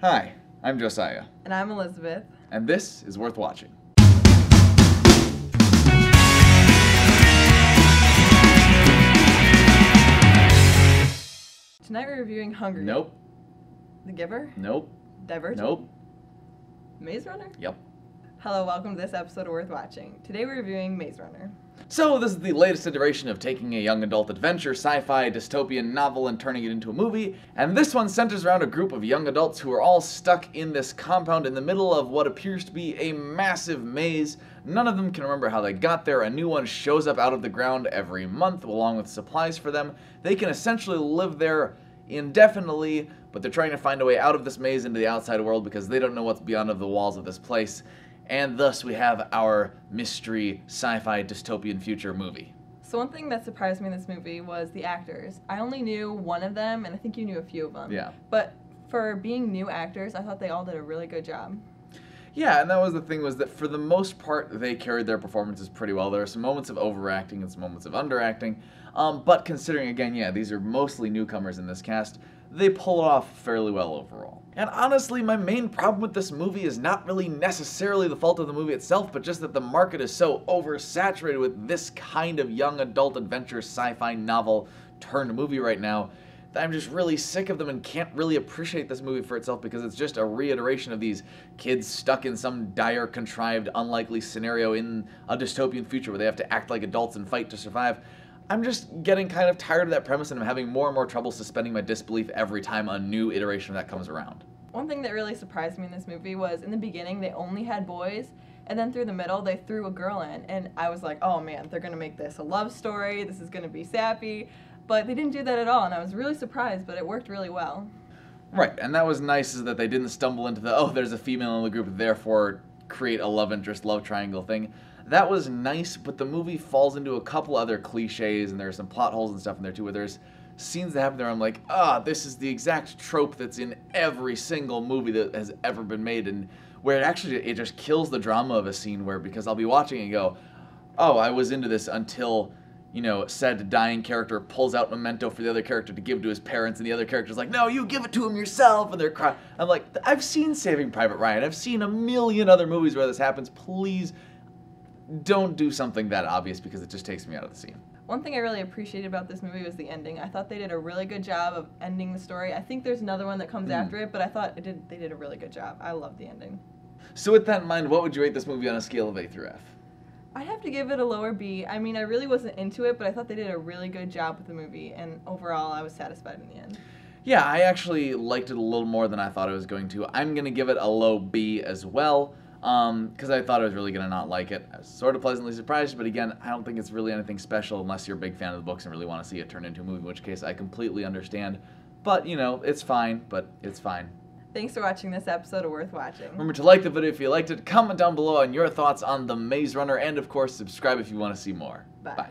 Hi, I'm Josiah, And I'm Elizabeth. and this is Worth Watching. Tonight we're reviewing Hunger Games. Nope, The Giver? nope, Divergent? nope, Maze Runner? yep. Hello, welcome to this episode of Worth Watching. Today we're reviewing Maze Runner. So this is the latest iteration of taking a young adult adventure, sci-fi, dystopian novel and turning it into a movie, and this one centers around a group of young adults who are all stuck in this compound in the middle of what appears to be a massive maze. None of them can remember how they got there. A new one shows up out of the ground every month along with supplies for them. They can essentially live there indefinitely, but they're trying to find a way out of this maze into the outside world because they don't know what's beyond the walls of this place. And thus we have our mystery sci-fi dystopian future movie. So one thing that surprised me in this movie was the actors. I only knew one of them, and I think you knew a few of them. Yeah. But for being new actors, I thought they all did a really good job. Yeah, and that was the thing, was that for the most part, they carried their performances pretty well. There are some moments of overacting and some moments of underacting. But considering, again, yeah, these are mostly newcomers in this cast, they pull it off fairly well overall. And honestly, my main problem with this movie is not really necessarily the fault of the movie itself, but just that the market is so oversaturated with this kind of young adult adventure sci-fi novel turned movie right now that I'm just really sick of them and can't really appreciate this movie for itself because it's just a reiteration of these kids stuck in some dire, contrived, unlikely scenario in a dystopian future where they have to act like adults and fight to survive. I'm just getting kind of tired of that premise, and I'm having more and more trouble suspending my disbelief every time a new iteration of that comes around. One thing that really surprised me in this movie was in the beginning they only had boys, and then through the middle they threw a girl in, and I was like, oh man, they're gonna make this a love story, this is gonna be sappy, but they didn't do that at all, and I was really surprised, but it worked really well. Right, and that was nice, is that they didn't stumble into the, oh, there's a female in the group, therefore create a love interest, love triangle thing. That was nice, but the movie falls into a couple other cliches, and there's some plot holes and stuff in there too, where there's scenes that happen there, I'm like, this is the exact trope that's in every single movie that has ever been made, and where it just kills the drama of a scene where, because I'll be watching and go, oh, I was into this until, you know, said dying character pulls out memento for the other character to give to his parents, and the other character's like, no, you give it to him yourself, and they're crying. I'm like, I've seen Saving Private Ryan, I've seen a million other movies where this happens, please don't do something that obvious because it just takes me out of the scene. One thing I really appreciated about this movie was the ending. I thought they did a really good job of ending the story. I think there's another one that comes after it, but I thought they did a really good job. I love the ending. So with that in mind, what would you rate this movie on a scale of A through F? I'd have to give it a lower B. I mean, I really wasn't into it, but I thought they did a really good job with the movie, and overall I was satisfied in the end. Yeah, I actually liked it a little more than I thought I was going to. I'm going to give it a low B as well. Because I thought I was really going to not like it. I was sort of pleasantly surprised, but again, I don't think it's really anything special unless you're a big fan of the books and really want to see it turn into a movie, in which case I completely understand. But, you know, it's fine, but it's fine. Thanks for watching this episode of Worth Watching. Remember to like the video if you liked it, comment down below on your thoughts on The Maze Runner, and of course, subscribe if you want to see more. Bye. Bye.